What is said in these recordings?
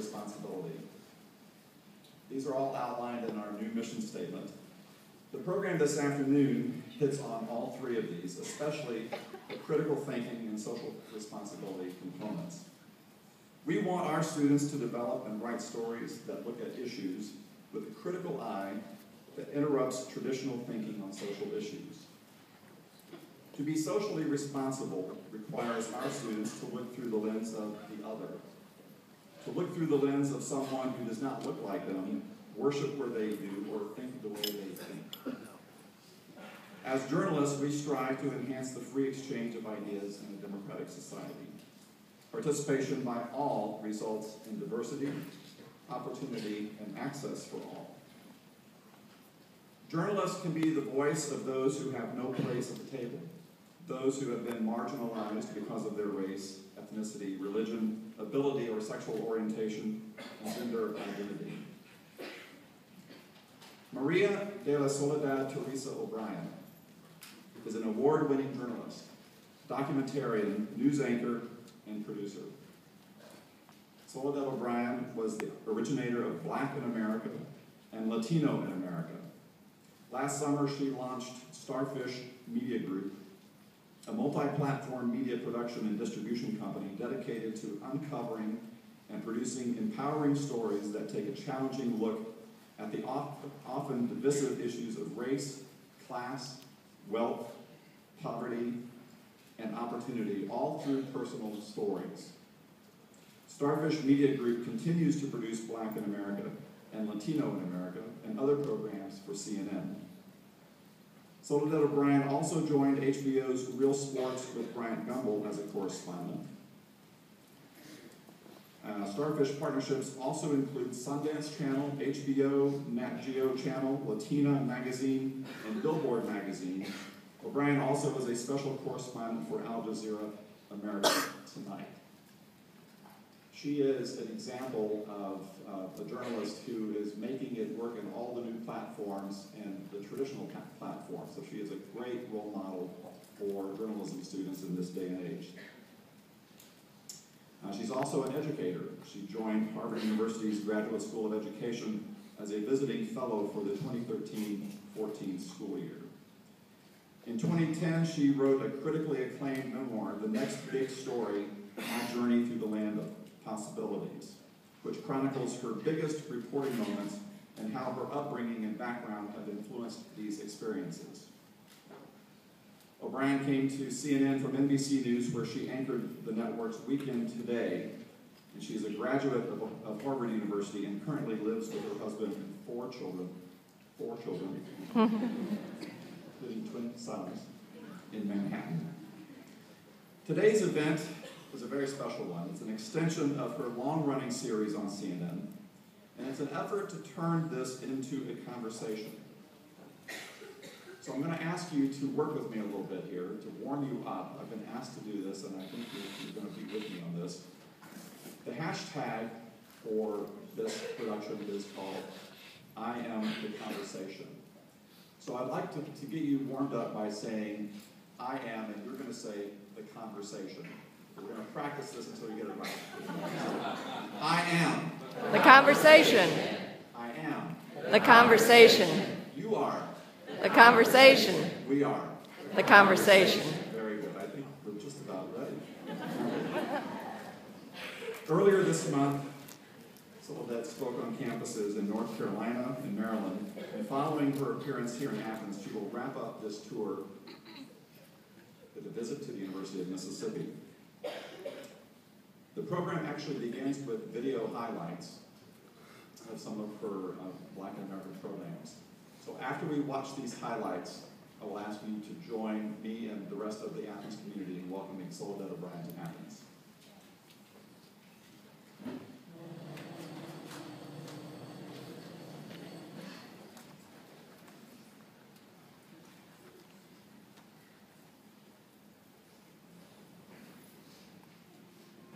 responsibility. These are all outlined in our new mission statement. The program this afternoon hits on all three of these, especially the critical thinking and social responsibility components. We want our students to develop and write stories that look at issues with a critical eye that interrupts traditional thinking on social issues. To be socially responsible requires our students to look through the lens of the other, to look through the lens of someone who does not look like them, worship where they do, or think the way they think. As journalists, we strive to enhance the free exchange of ideas in a democratic society. Participation by all results in diversity, opportunity, and access for all. Journalists can be the voice of those who have no place at the table, those who have been marginalized because of their race, ethnicity, religion, ability, or sexual orientation, and gender identity. Maria de la Soledad O'Brien is an award-winning journalist, documentarian, news anchor, and producer. Soledad O'Brien was the originator of Black in America and Latino in America. Last summer, she launched Starfish Media Group, a multi-platform media production and distribution company dedicated to uncovering and producing empowering stories that take a challenging look at the often divisive issues of race, class, wealth, poverty, and opportunity, all through personal stories. Starfish Media Group continues to produce Black in America and Latino in America and other programs for CNN. Soledad O'Brien also joined HBO's Real Sports with Bryant Gumbel as a correspondent. Starfish partnerships also include Sundance Channel, HBO, Nat Geo Channel, Latina Magazine, and Billboard Magazine. O'Brien also is a special correspondent for Al Jazeera America Tonight. She is an example of a journalist who is making it work in all the new platforms and the traditional platforms. So she is a great role model for journalism students in this day and age. She's also an educator. She joined Harvard University's Graduate School of Education as a visiting fellow for the 2013-14 school year. In 2010, she wrote a critically acclaimed memoir, The Next Big Story, My Journey Through the Land of Possibilities, which chronicles her biggest reporting moments and how her upbringing and background have influenced these experiences. O'Brien came to CNN from NBC News, where she anchored the network's Weekend Today, and she is a graduate of Harvard University and currently lives with her husband and four children, including twin sons, in Manhattan. Today's event is a very special one. It's an extension of her long-running series on CNN, and it's an effort to turn this into a conversation. So I'm going to ask you to work with me a little bit here, to warm you up. I've been asked to do this, and I think you're going to be with me on this. The hashtag for this production is called I Am the Conversation. So I'd like to get you warmed up by saying I am, and you're going to say the conversation. We're going to practice this until you get it right. I am. The conversation. I am. The conversation. You are. The conversation. We are. The conversation. Very good. I think we're just about ready. Earlier this month, Soledad spoke on campuses in North Carolina and Maryland, and following her appearance here in Athens, she will wrap up this tour with a visit to the University of Mississippi. The program actually begins with video highlights of some of her Black American programs. So after we watch these highlights, I will ask you to join me and the rest of the Athens community in welcoming Soledad O'Brien to Athens.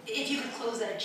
If you could close that